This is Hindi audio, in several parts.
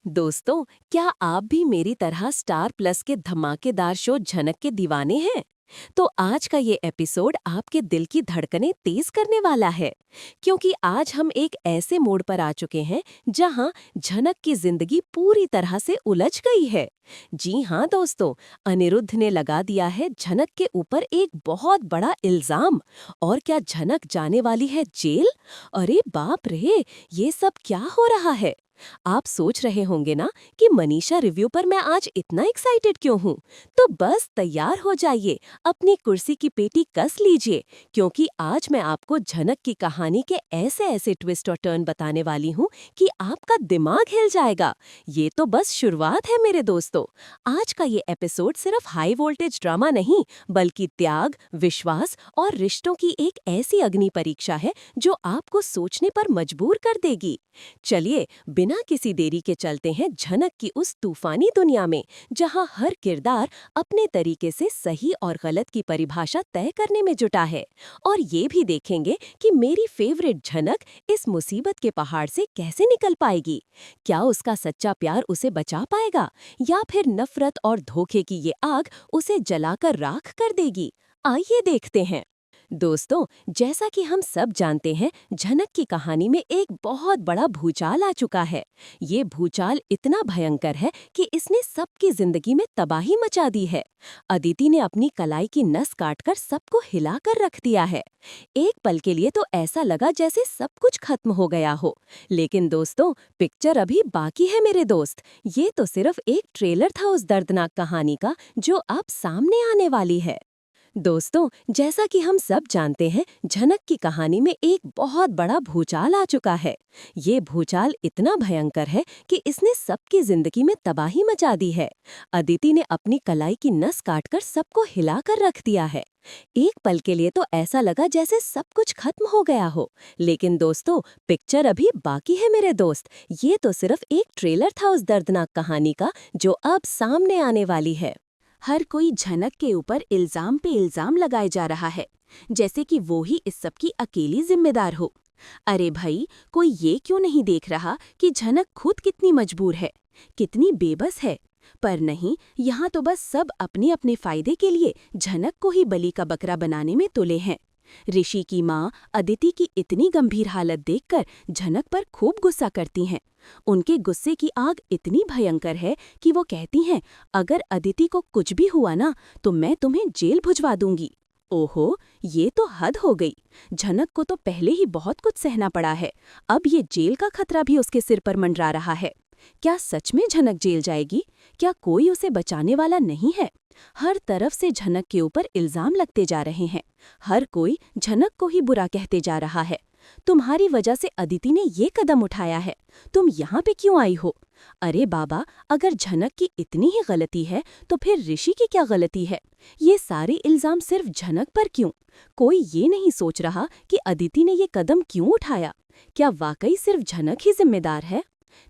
दोस्तों, क्या आप भी मेरी तरह स्टार प्लस के धमाकेदार शो झनक के दीवाने हैं? तो आज का ये एपिसोड आपके दिल की धड़कनें तेज करने वाला है, क्योंकि आज हम एक ऐसे मोड़ पर आ चुके हैं जहां झनक की जिंदगी पूरी तरह से उलझ गई है। जी हाँ दोस्तों, अनिरुद्ध ने लगा दिया है झनक के ऊपर एक बहुत बड़ा इल्जाम। और क्या झनक जाने वाली है जेल? अरे बाप रे, ये सब क्या हो रहा है? आप सोच रहे होंगे ना कि मनीषा रिव्यू पर मैं आज इतना एक्साइटेड क्यों हूँ? तो बस तैयार हो जाइए, अपनी कुर्सी की पेटी कस लीजिए, क्योंकि आज मैं आपको झनक की कहानी के ऐसे ऐसे ट्विस्ट और टर्न बताने वाली हूँ कि आपका दिमाग हिल जाएगा। ये तो बस शुरुआत है मेरे दोस्तों। आज का ये एपिसोड सिर्फ हाई वोल्टेज ड्रामा नहीं, बल्कि त्याग, विश्वास और रिश्तों की एक ऐसी अग्नि परीक्षा है जो आपको सोचने पर मजबूर कर देगी। चलिए, बिना किसी देरी के चलते हैं झनक की उस तूफानी दुनिया में, जहां हर किरदार अपने तरीके से सही और गलत की परिभाषा तय करने में जुटा है। और ये भी देखेंगे कि मेरी फेवरेट झनक इस मुसीबत के पहाड़ से कैसे निकल पाएगी। क्या उसका सच्चा प्यार उसे बचा पाएगा, या फिर नफरत और धोखे की ये आग उसे जलाकर राख कर देगी? आइए देखते हैं। दोस्तों, जैसा कि हम सब जानते हैं, झनक की कहानी में एक बहुत बड़ा भूचाल आ चुका है। ये भूचाल इतना भयंकर है कि इसने सबकी जिंदगी में तबाही मचा दी है। अदिति ने अपनी कलाई की नस काटकर सबको हिलाकर रख दिया है। एक पल के लिए तो ऐसा लगा जैसे सब कुछ खत्म हो गया हो। लेकिन दोस्तों, पिक्चर अभी बाकी है मेरे दोस्त। ये तो सिर्फ एक ट्रेलर था उस दर्दनाक कहानी का जो अब सामने आने वाली है। दोस्तों, जैसा कि हम सब जानते हैं, झनक की कहानी में एक बहुत बड़ा भूचाल आ चुका है। ये भूचाल इतना भयंकर है कि इसने सबकी जिंदगी में तबाही मचा दी है। अदिति ने अपनी कलाई की नस काटकर सबको हिलाकर रख दिया है। एक पल के लिए तो ऐसा लगा जैसे सब कुछ खत्म हो गया हो। लेकिन दोस्तों, पिक्चर अभी बाकी है मेरे दोस्त। ये तो सिर्फ एक ट्रेलर था उस दर्दनाक कहानी का जो अब सामने आने वाली है। हर कोई झनक के ऊपर इल्जाम पे इल्जाम लगाए जा रहा है, जैसे कि वो ही इस सब की अकेली जिम्मेदार हो। अरे भाई, कोई ये क्यों नहीं देख रहा कि झनक खुद कितनी मजबूर है, कितनी बेबस है? पर नहीं, यहाँ तो बस सब अपने अपने फायदे के लिए झनक को ही बलि का बकरा बनाने में तुले हैं। ऋषि की माँ अदिति की इतनी गंभीर हालत देखकर झनक पर खूब गुस्सा करती हैं। उनके गुस्से की आग इतनी भयंकर है कि वो कहती हैं, अगर अदिति को कुछ भी हुआ ना, तो मैं तुम्हें जेल भिजवा दूंगी। ओहो, ये तो हद हो गई। झनक को तो पहले ही बहुत कुछ सहना पड़ा है, अब ये जेल का खतरा भी उसके सिर पर मंडरा रहा है। क्या सच में झनक जेल जाएगी? क्या कोई उसे बचाने वाला नहीं है? हर तरफ से झनक के ऊपर इल्जाम लगते जा रहे हैं। हर कोई झनक को ही बुरा कहते जा रहा है। तुम्हारी वजह से अदिति ने ये कदम उठाया है, तुम यहाँ पे क्यों आई हो? अरे बाबा, अगर झनक की इतनी ही गलती है तो फिर ऋषि की क्या गलती है? ये सारे इल्जाम सिर्फ झनक पर क्यों? कोई ये नहीं सोच रहा कि अदिति ने ये कदम क्यों उठाया। क्या वाकई सिर्फ झनक ही जिम्मेदार है?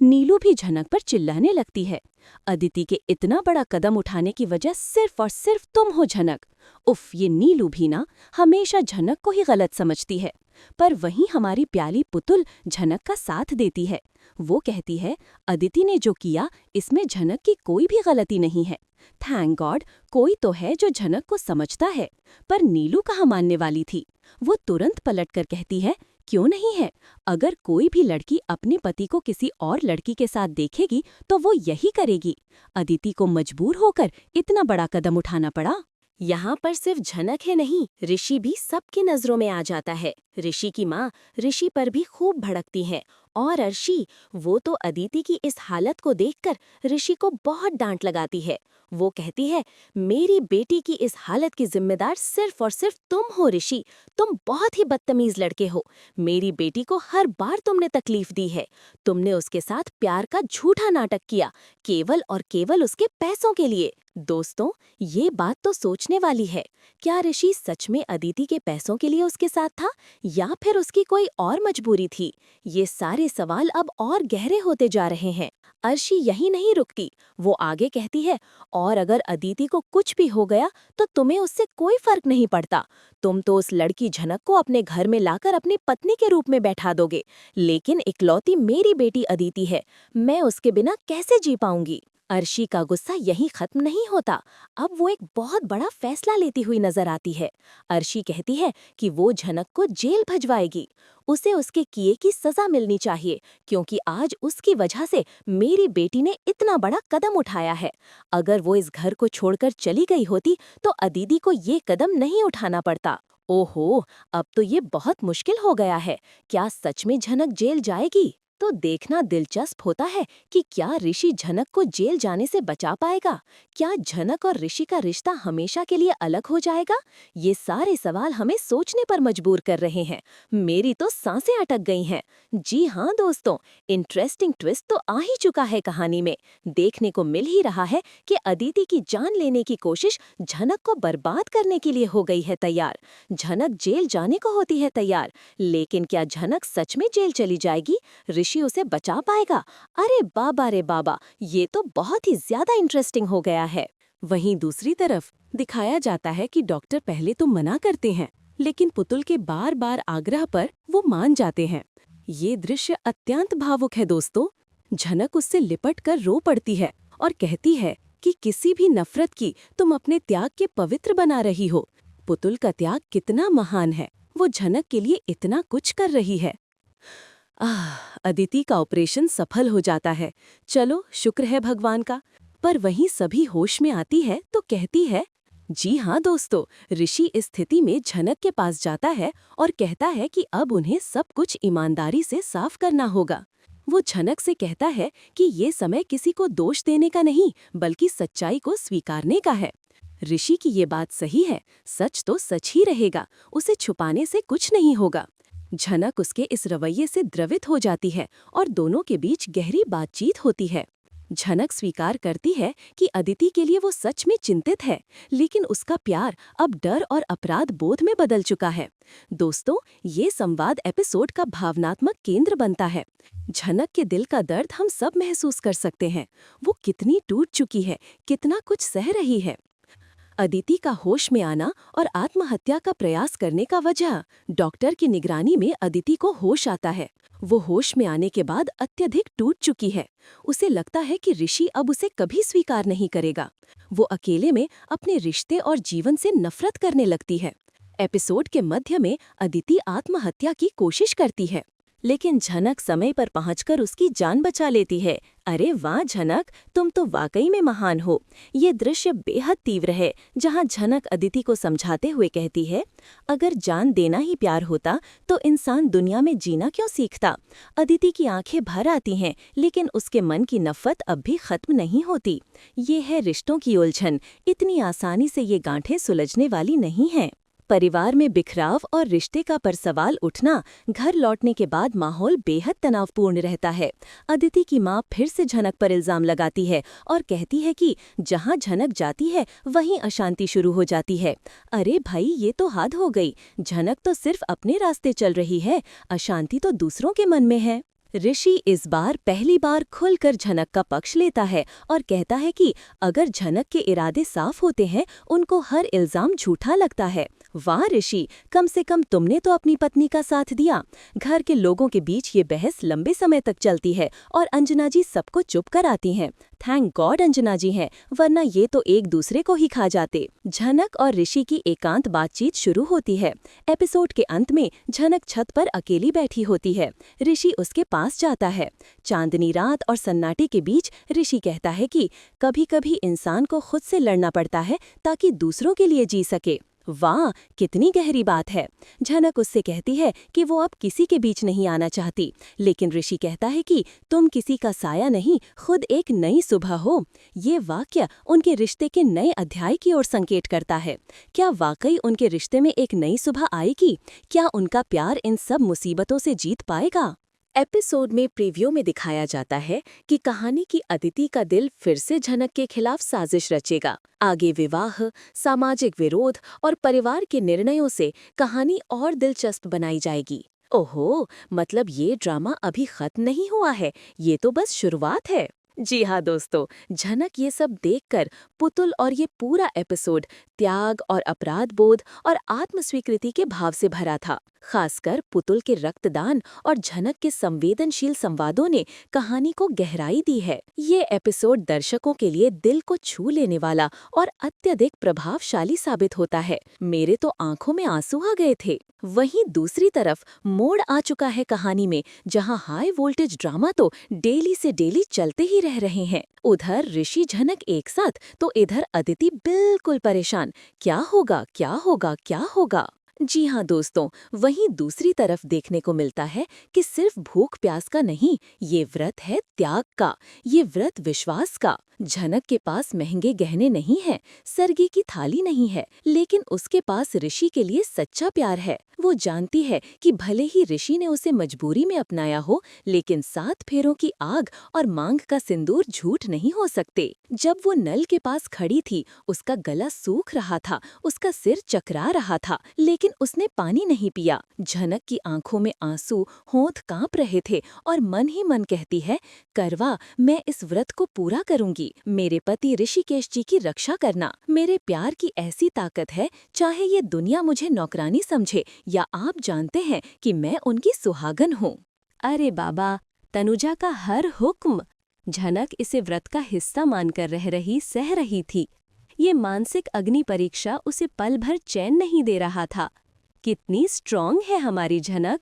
नीलू भी झनक पर चिल्लाने लगती है, अदिति के इतना बड़ा कदम उठाने की वजह सिर्फ और सिर्फ तुम हो झनक। उफ, ये नीलू भी ना हमेशा झनक को ही गलत समझती है। पर वहीं हमारी प्याली पुतुल झनक का साथ देती है। वो कहती है, अदिति ने जो किया इसमें झनक की कोई भी गलती नहीं है। थैंक गॉड, कोई तो है जो झनक को समझता है। पर नीलू कहाँ मानने वाली थी। वो तुरंत पलटकर कहती है, क्यों नहीं है? अगर कोई भी लड़की अपने पति को किसी और लड़की के साथ देखेगी तो वो यही करेगी। अदिति को मजबूर होकर इतना बड़ा कदम उठाना पड़ा। यहाँ पर सिर्फ झनक है नहीं, ऋषि भी सबकी नजरों में आ जाता है। ऋषि की माँ ऋषि पर भी खूब भड़कती है, और अर्शी, वो तो अदिति की इस हालत को देखकर ऋषि को बहुत डांट लगाती है। वो कहती है, मेरी बेटी की इस हालत की जिम्मेदार सिर्फ और सिर्फ तुम हो ऋषि। तुम बहुत ही बदतमीज लड़के हो। मेरी बेटी को हर बार तुमने तकलीफ दी है। तुमने उसके साथ प्यार का झूठा नाटक किया, केवल और केवल उसके पैसों के लिए। दोस्तों, ये बात तो सोचने वाली है। क्या ऋषि सच में अदिति के पैसों के लिए उसके साथ था, या फिर उसकी कोई और मजबूरी थी? ये सारे सवाल अब और गहरे होते जा रहे हैं। अर्शी यही नहीं रुकती। वो आगे कहती है, और अगर अदिति को कुछ भी हो गया तो तुम्हें उससे कोई फर्क नहीं पड़ता। तुम तो उस लड़की झनक को अपने घर में लाकर अपनी पत्नी के रूप में बैठा दोगे, लेकिन इकलौती मेरी बेटी अदिति है। मैं उसके बिना कैसे जी पाऊंगी? अर्शी का गुस्सा यहीं खत्म नहीं होता। अब वो एक बहुत बड़ा फैसला लेती हुई नजर आती है। अर्शी कहती है कि वो झनक को जेल भजवाएगी। उसे उसके किए की सजा मिलनी चाहिए, क्योंकि आज उसकी वजह से मेरी बेटी ने इतना बड़ा कदम उठाया है। अगर वो इस घर को छोड़कर चली गई होती तो अदिति को ये कदम नहीं उठाना पड़ता। ओहो, अब तो ये बहुत मुश्किल हो गया है। क्या सच में झनक जेल जाएगी? तो देखना दिलचस्प होता है कि क्या ऋषि झनक को जेल जाने से बचा पाएगा। क्या झनक और ऋषि का रिश्ता हमेशा के लिए अलग हो जाएगा? ये सारे सवाल हमें सोचने पर मजबूर कर रहे हैं। मेरी तो सांसें अटक गई हैं। जी हाँ दोस्तों, इंटरेस्टिंग ट्विस्ट तो आ ही चुका है कहानी में। देखने को मिल ही रहा है कि अदिति की जान लेने की कोशिश झनक को बर्बाद करने के लिए हो गई है तैयार। झनक जेल जाने को होती है तैयार, लेकिन क्या झनक सच में जेल चली जाएगी? ऋषि उसे बचा पाएगा? अरे बाबा रे बाबा, ये तो बहुत ही ज्यादा इंटरेस्टिंग हो गया है। वहीं दूसरी तरफ दिखाया जाता है कि डॉक्टर पहले तो मना करते हैं, लेकिन पुतुल के बार बार आग्रह पर वो मान जाते हैं। ये दृश्य अत्यंत भावुक है दोस्तों। झनक उससे लिपट कर रो पड़ती है और कहती है कि किसी भी नफरत की तुम अपने त्याग के पवित्र बना रही हो। पुतुल का त्याग कितना महान है, वो झनक के लिए इतना कुछ कर रही है। अदिति का ऑपरेशन सफल हो जाता है। चलो शुक्र है भगवान का। पर वहीं सभी होश में आती है तो कहती है, जी हाँ दोस्तों, ऋषि इस स्थिति में झनक के पास जाता है और कहता है कि अब उन्हें सब कुछ ईमानदारी से साफ करना होगा। वो झनक से कहता है कि ये समय किसी को दोष देने का नहीं, बल्कि सच्चाई को स्वीकारने का है। ऋषि की ये बात सही है, सच तो सच ही रहेगा, उसे छुपाने से कुछ नहीं होगा। झनक उसके इस रवैये से द्रवित हो जाती है और दोनों के बीच गहरी बातचीत होती है। झनक स्वीकार करती है कि अदिति के लिए वो सच में चिंतित है, लेकिन उसका प्यार अब डर और अपराध बोध में बदल चुका है। दोस्तों, ये संवाद एपिसोड का भावनात्मक केंद्र बनता है। झनक के दिल का दर्द हम सब महसूस कर सकते हैं। वो कितनी टूट चुकी है, कितना कुछ सह रही है। अदिति का होश में आना और आत्महत्या का प्रयास करने का वजह। डॉक्टर की निगरानी में अदिति को होश आता है। वो होश में आने के बाद अत्यधिक टूट चुकी है। उसे लगता है कि ऋषि अब उसे कभी स्वीकार नहीं करेगा। वो अकेले में अपने रिश्ते और जीवन से नफरत करने लगती है। एपिसोड के मध्य में अदिति आत्महत्या की कोशिश करती है, लेकिन झनक समय पर पहुंचकर उसकी जान बचा लेती है। अरे वाह झनक, तुम तो वाकई में महान हो। ये दृश्य बेहद तीव्र है, जहां झनक अदिति को समझाते हुए कहती है, अगर जान देना ही प्यार होता तो इंसान दुनिया में जीना क्यों सीखता। अदिति की आंखें भर आती हैं, लेकिन उसके मन की नफरत अब भी खत्म नहीं होती। ये है रिश्तों की उलझन। इतनी आसानी से ये गांठें सुलझने वाली नहीं हैं। परिवार में बिखराव और रिश्ते का पर सवाल उठना। घर लौटने के बाद माहौल बेहद तनावपूर्ण रहता है। अदिति की मां फिर से झनक पर इल्जाम लगाती है और कहती है कि जहां झनक जाती है वहीं अशांति शुरू हो जाती है। अरे भाई, ये तो हद हो गई। झनक तो सिर्फ अपने रास्ते चल रही है, अशांति तो दूसरों के मन में है। ऋषि इस बार पहली बार खुलकर झनक का पक्ष लेता है और कहता है कि अगर झनक के इरादे साफ होते हैं, उनको हर इल्जाम झूठा लगता है। वाह ऋषि, कम से कम तुमने तो अपनी पत्नी का साथ दिया। घर के लोगों के बीच ये बहस लंबे समय तक चलती है और अंजना जी सबको चुप कराती हैं। थैंक गॉड अंजना जी हैं, वरना ये तो एक दूसरे को ही खा जाते। झनक और ऋषि की एकांत बातचीत शुरू होती है। एपिसोड के अंत में झनक छत पर अकेली बैठी होती है। ऋषि उसके पास जाता है। चांदनी रात और सन्नाटे के बीच ऋषि कहता है कि कभी-कभी इंसान को खुद से लड़ना पड़ता है ताकि दूसरों के लिए जी सके। वाह, कितनी गहरी बात है। झनक उससे कहती है कि वो अब किसी के बीच नहीं आना चाहती, लेकिन ऋषि कहता है कि तुम किसी का साया नहीं, खुद एक नई सुबह हो। ये वाक्य उनके रिश्ते के नए अध्याय की ओर संकेत करता है। क्या वाकई उनके रिश्ते में एक नई सुबह आएगी? क्या उनका प्यार इन सब मुसीबतों से जीत पाएगा? एपिसोड में प्रीव्यू में दिखाया जाता है कि कहानी की अदिति का दिल फिर से झनक के खिलाफ साजिश रचेगा। आगे विवाह, सामाजिक विरोध और परिवार के निर्णयों से कहानी और दिलचस्प बनाई जाएगी। ओहो, मतलब ये ड्रामा अभी खत्म नहीं हुआ है, ये तो बस शुरुआत है। जी हाँ दोस्तों, झनक ये सब देखकर पुतुल और ये पूरा एपिसोड त्याग और अपराध बोध और आत्मस्वीकृति के भाव से भरा था। खासकर पुतुल के रक्तदान और झनक के संवेदनशील संवादों ने कहानी को गहराई दी है। ये एपिसोड दर्शकों के लिए दिल को छू लेने वाला और अत्यधिक प्रभावशाली साबित होता है। मेरे तो आंखों में आंसू आ गए थे। वहीं दूसरी तरफ मोड़ आ चुका है कहानी में, जहां हाई वोल्टेज ड्रामा तो डेली से डेली चलते ही रह रहे हैं। उधर ऋषि झनक एक साथ तो इधर अदिति बिल्कुल परेशान। क्या होगा, क्या होगा, क्या होगा? जी हाँ दोस्तों, वहीं दूसरी तरफ देखने को मिलता है कि सिर्फ भूख प्यास का नहीं, ये व्रत है त्याग का, ये व्रत विश्वास का। झनक के पास महंगे गहने नहीं हैं, सरगी की थाली नहीं है, लेकिन उसके पास ऋषि के लिए सच्चा प्यार है। वो जानती है कि भले ही ऋषि ने उसे मजबूरी में अपनाया हो, लेकिन 7 फेरों की आग और मांग का सिंदूर झूठ नहीं हो सकते। जब वो नल के पास खड़ी थी, उसका गला सूख रहा था, उसका सिर चकरा रहा था, लेकिन उसने पानी नहीं पिया। झनक की आंखों में आंसू, होंठ कांप रहे थे और मन ही मन कहती है, करवा, मैं इस व्रत को पूरा करूंगी। मेरे पति ऋषिकेश जी की रक्षा करना। मेरे प्यार की ऐसी ताकत है, चाहे ये दुनिया मुझे नौकरानी समझे या आप जानते हैं कि मैं उनकी सुहागन हूँ। अरे बाबा, तनुजा का हर हुक्म। झनक इसे व्रत का हिस्सा मानकर सह रही थी। ये मानसिक अग्नि परीक्षा उसे पल भर चैन नहीं दे रहा था। कितनी स्ट्रॉन्ग है हमारी झनक।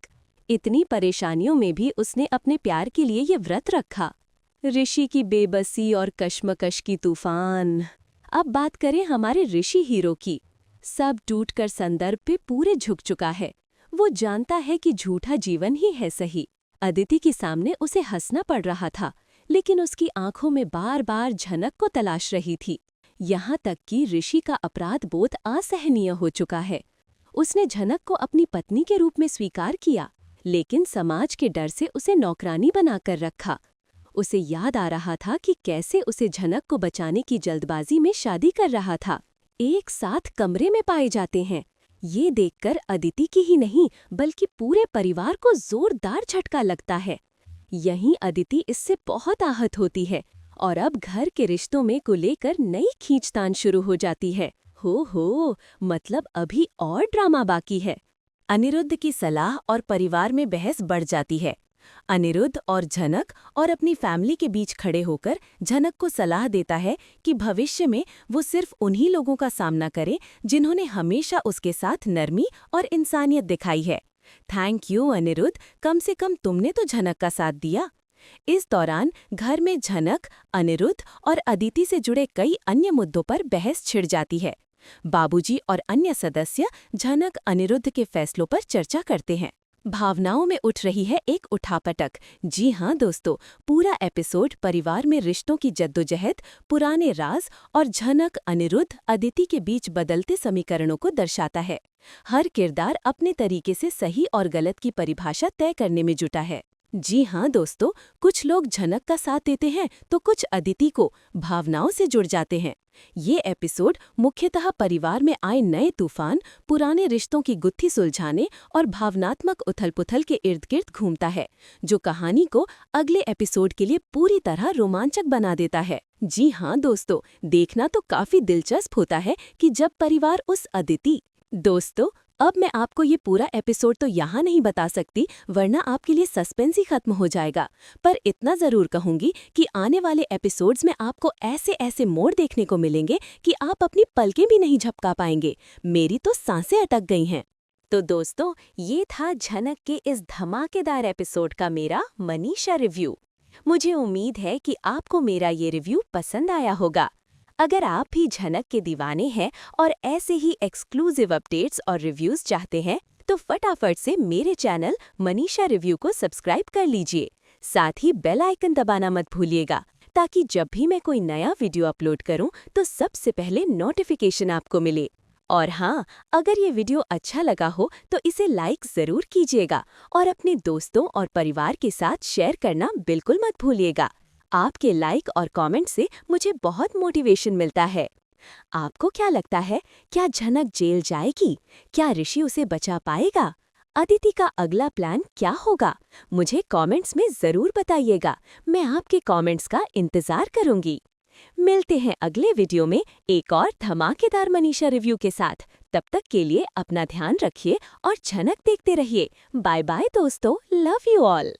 इतनी परेशानियों में भी उसने अपने प्यार के लिए ये व्रत रखा। ऋषि की बेबसी और कश्मकश की तूफान। अब बात करें हमारे ऋषि हीरो की। सब टूटकर संदर्भ पे पूरे झुक चुका है। वो जानता है कि झूठा जीवन ही है सही। अदिति के सामने उसे हंसना पड़ रहा था, लेकिन उसकी आंखों में बार बार झनक को तलाश रही थी। यहाँ तक कि ऋषि का अपराध बोध असहनीय हो चुका है। उसने झनक को अपनी पत्नी के रूप में स्वीकार किया, लेकिन समाज के डर से उसे नौकरानी बनाकर रखा। उसे याद आ रहा था कि कैसे उसे झनक को बचाने की जल्दबाजी में शादी कर रहा था। एक साथ कमरे में पाए जाते हैं। ये देखकर अदिति की ही नहीं, बल्कि पूरे परिवार को जोरदार झटका लगता है। यहीं अदिति इससे बहुत आहत होती है और अब घर के रिश्तों में को लेकर नई खींचतान शुरू हो जाती है। हो, मतलब अभी और ड्रामा बाकी है। अनिरुद्ध की सलाह और परिवार में बहस बढ़ जाती है। अनिरुद्ध और झनक और अपनी फैमिली के बीच खड़े होकर झनक को सलाह देता है कि भविष्य में वो सिर्फ उन्हीं लोगों का सामना करे जिन्होंने हमेशा उसके साथ नरमी और इंसानियत दिखाई है। थैंक यू अनिरुद्ध, कम से कम तुमने तो झनक का साथ दिया। इस दौरान घर में झनक, अनिरुद्ध और अदिति से जुड़े कई अन्य मुद्दों पर बहस छिड़ जाती है। बाबूजी और अन्य सदस्य झनक अनिरुद्ध के फैसलों पर चर्चा करते हैं। भावनाओं में उठ रही है एक उठापटक। जी हाँ दोस्तों, पूरा एपिसोड परिवार में रिश्तों की जद्दोजहद, पुराने राज और झनक, अनिरुद्ध, अदिति के बीच बदलते समीकरणों को दर्शाता है। हर किरदार अपने तरीके से सही और गलत की परिभाषा तय करने में जुटा है। जी हाँ दोस्तों, कुछ लोग झनक का साथ देते हैं तो कुछ अदिति को, भावनाओं से जुड़ जाते हैं। ये एपिसोड मुख्यतः परिवार में आए नए तूफान, पुराने रिश्तों की गुत्थी सुलझाने और भावनात्मक उथल-पुथल के इर्द-गिर्द घूमता है, जो कहानी को अगले एपिसोड के लिए पूरी तरह रोमांचक बना देता है। जी हाँ दोस्तों, देखना तो काफी दिलचस्प होता है कि जब परिवार उस अदिति। दोस्तों, अब मैं आपको ये पूरा एपिसोड तो यहाँ नहीं बता सकती, वरना आपके लिए सस्पेंस ही खत्म हो जाएगा। पर इतना जरूर कहूंगी कि आने वाले एपिसोड्स में आपको ऐसे ऐसे मोड़ देखने को मिलेंगे कि आप अपनी पलकें भी नहीं झपका पाएंगे। मेरी तो सांसें अटक गई हैं। तो दोस्तों, ये था झनक के इस धमाकेदार एपिसोड का मेरा मनीषा रिव्यू। मुझे उम्मीद है कि आपको मेरा ये रिव्यू पसंद आया होगा। अगर आप भी झनक के दीवाने हैं और ऐसे ही एक्सक्लूसिव अपडेट्स और रिव्यूज चाहते हैं, तो फटाफट से मेरे चैनल मनीषा रिव्यू को सब्सक्राइब कर लीजिए। साथ ही बेल आइकन दबाना मत भूलिएगा, ताकि जब भी मैं कोई नया वीडियो अपलोड करूं तो सबसे पहले नोटिफिकेशन आपको मिले। और हाँ, अगर ये वीडियो अच्छा लगा हो तो इसे लाइक ज़रूर कीजिएगा और अपने दोस्तों और परिवार के साथ शेयर करना बिल्कुल मत भूलिएगा। आपके लाइक और कमेंट से मुझे बहुत मोटिवेशन मिलता है। आपको क्या लगता है, क्या झनक जेल जाएगी? क्या ऋषि उसे बचा पाएगा? अदिति का अगला प्लान क्या होगा? मुझे कमेंट्स में ज़रूर बताइएगा। मैं आपके कमेंट्स का इंतज़ार करूंगी। मिलते हैं अगले वीडियो में एक और धमाकेदार मनीषा रिव्यू के साथ। तब तक के लिए अपना ध्यान रखिए और झनक देखते रहिए। बाय बाय दोस्तों, लव यू ऑल।